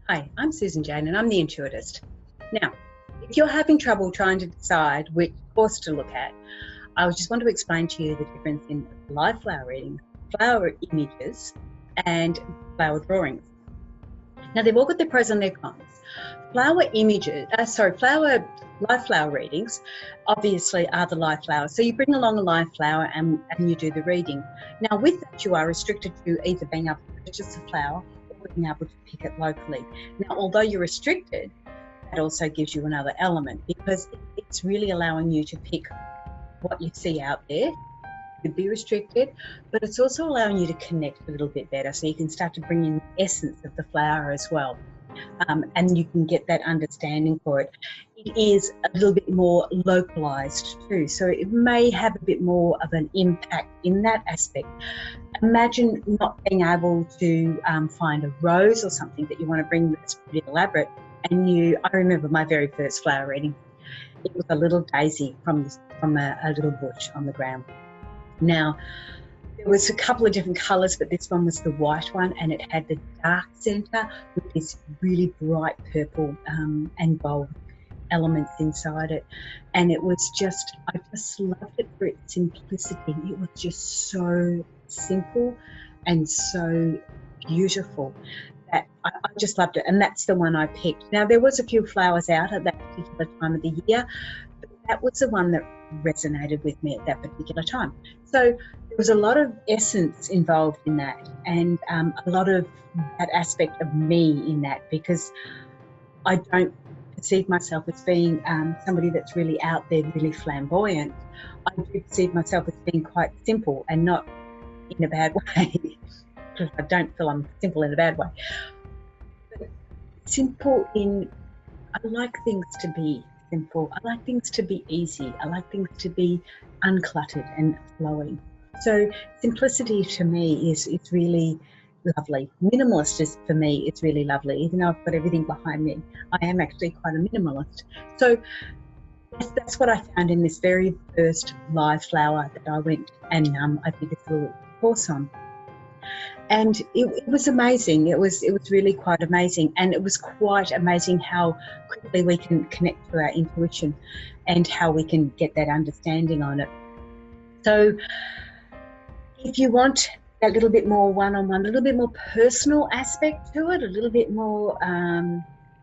Hi, I'm Susan Jane and I'm the intuitist. Now, if you're having trouble trying to decide which course to look at, I just want to explain to you the difference in live flower reading, flower images, and flower drawings. Now, they've all got their pros and their cons. Live flower readings obviously are the live flowers. So you bring along a live flower and you do the reading. Now, with that, you are restricted to either being able to purchase a flower or being able to pick it locally. Now, although you're restricted, that also gives you another element because it's really allowing you to pick what you see out there. Could be restricted, but it's also allowing you to connect a little bit better, so you can start to bring in the essence of the flower as well, and you can get that understanding for it. It is a little bit more localized too, so it may have a bit more of an impact in that aspect. Imagine not being able to find a rose or something that you want to bring that's pretty elaborate, and I remember my very first flower reading. It was a little daisy from a little bush on the ground. Now, there was a couple of different colours, but this one was the white one, and it had the dark centre with this really bright purple and gold elements inside it. And it was I just loved it for its simplicity. It was just so simple and so beautiful that I just loved it. And that's the one I picked. Now, there was a few flowers out at that particular time of the year, but that was the one that resonated with me at that particular time. So there was a lot of essence involved in that, and a lot of that aspect of me in that, because I don't perceive myself as being somebody that's really out there, really flamboyant. I do perceive myself as being quite simple, and not in a bad way, because I don't feel I'm simple in a bad way. But simple I like things to be simple. I like things to be easy. I like things to be uncluttered and flowing. So simplicity to me is really lovely. Minimalist for me, it's really lovely. Even though I've got everything behind me, I am actually quite a minimalist. So that's what I found in this very first live flower that I went and I did this little course on. And it was amazing. It was really quite amazing, and it was quite amazing how quickly we can connect to our intuition and how we can get that understanding on it. So if you want that little bit more one-on-one, a little bit more personal aspect to it, a little bit more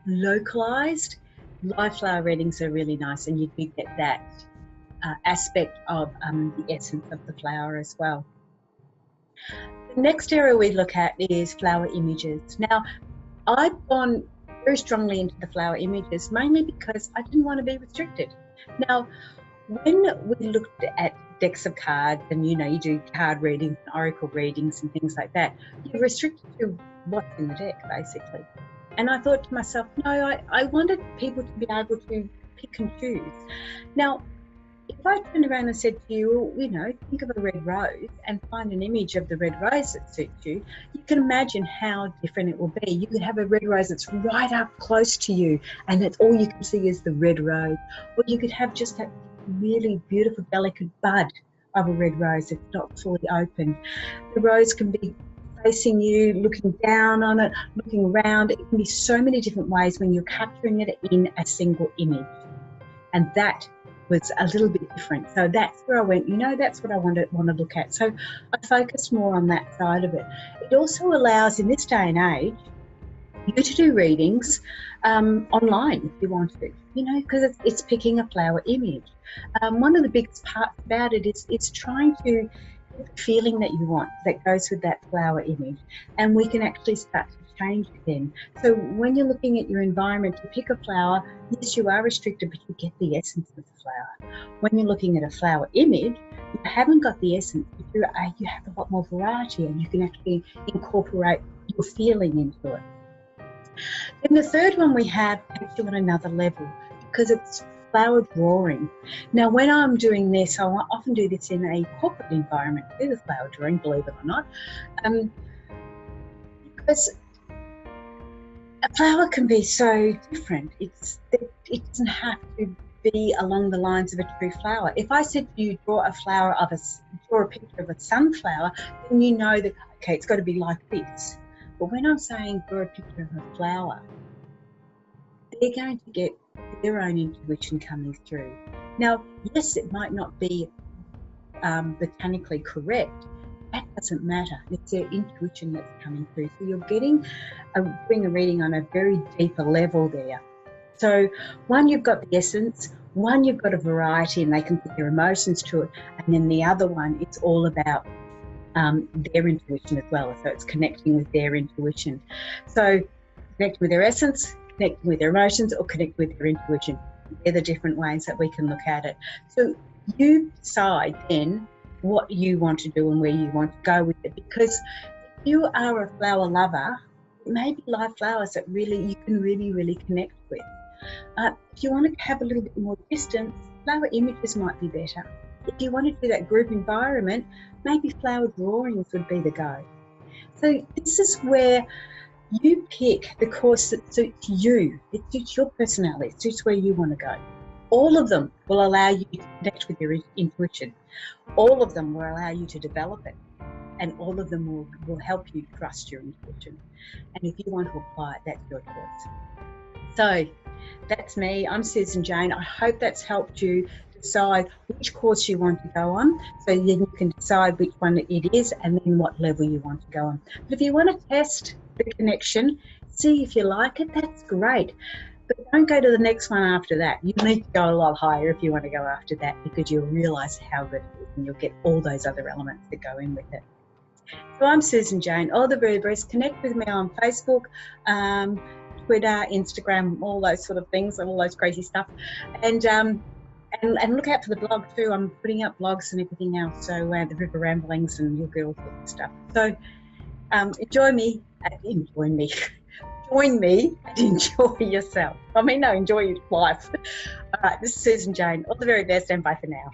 localized, live flower readings are really nice, and you do get that aspect of the essence of the flower as well. The next area we look at is flower images. Now, I've gone very strongly into the flower images, mainly because I didn't want to be restricted. Now, when we looked at decks of cards, and you do card readings and oracle readings and things like that, you're restricted to what's in the deck, basically. And I thought to myself, no, I wanted people to be able to pick and choose. Now, if I turned around and said to you, think of a red rose and find an image of the red rose that suits you, you can imagine how different it will be. You could have a red rose that's right up close to you, and that's all you can see is the red rose. Or you could have just that really beautiful, delicate bud of a red rose that's not fully opened. The rose can be facing you, looking down on it, looking around. It can be so many different ways when you're capturing it in a single image. And that was a little bit different. So that's where I went, that's what I want to look at. So I focused more on that side of it. It also allows, in this day and age, you to do readings online if you want to, because it's picking a flower image. One of the biggest parts about it is trying to get the feeling that you want that goes with that flower image, and we can actually start to change it then. So when you're looking at your environment to pick a flower, yes, you are restricted, but you get the essence of the flower. When you're looking at a flower image, you haven't got the essence, but you have a lot more variety, and you can actually incorporate your feeling into it. Then the third one we have takes you on another level, because it's flower drawing. Now, when I'm doing this, I often do this in a corporate environment, the flower drawing, believe it or not, because a flower can be so different. It doesn't have to be along the lines of a true flower. If I said to you, draw a picture of a sunflower, then that, okay, it's got to be like this. But when I'm saying draw a picture of a flower, they're going to get their own intuition coming through. Now, yes, it might not be botanically correct. That doesn't matter. It's their intuition that's coming through. So you're doing a reading on a very deeper level there. So one, you've got the essence. One, you've got a variety and they can put their emotions to it. And then the other one, it's all about their intuition as well. So it's connecting with their intuition. So connecting with their essence, connecting with their emotions, or connect with their intuition. They're the different ways that we can look at it. So you decide then what you want to do and where you want to go with it, because if you are a flower lover, it may be live flowers that really you can really connect with. If you want to have a little bit more distance, flower images might be better. If you want to do that group environment, maybe flower drawings would be the go. So this is where you pick the course that suits you. It suits your personality. It suits where you want to go. All of them will allow you to connect with your intuition. All of them will allow you to develop it. And all of them will help you trust your intuition. And if you want to apply it, that's your choice. So that's me. I'm Susan Jane. I hope that's helped you decide which course you want to go on, so then you can decide which one it is and then what level you want to go on. But if you want to test the connection, see if you like it, that's great. But don't go to the next one after that. You need to go a lot higher if you want to go after that, because you'll realise how good it is and you'll get all those other elements that go in with it. So I'm Susan Jane, all the very best. Connect with me on Facebook, Twitter, Instagram, all those sort of things, all those crazy stuff. And look out for the blog too. I'm putting up blogs and everything else. So the River Ramblings, and you'll get all sorts of stuff. So join me and enjoy yourself. I mean, no, enjoy your life. All right, this is Susan Jane. All the very best, and bye for now.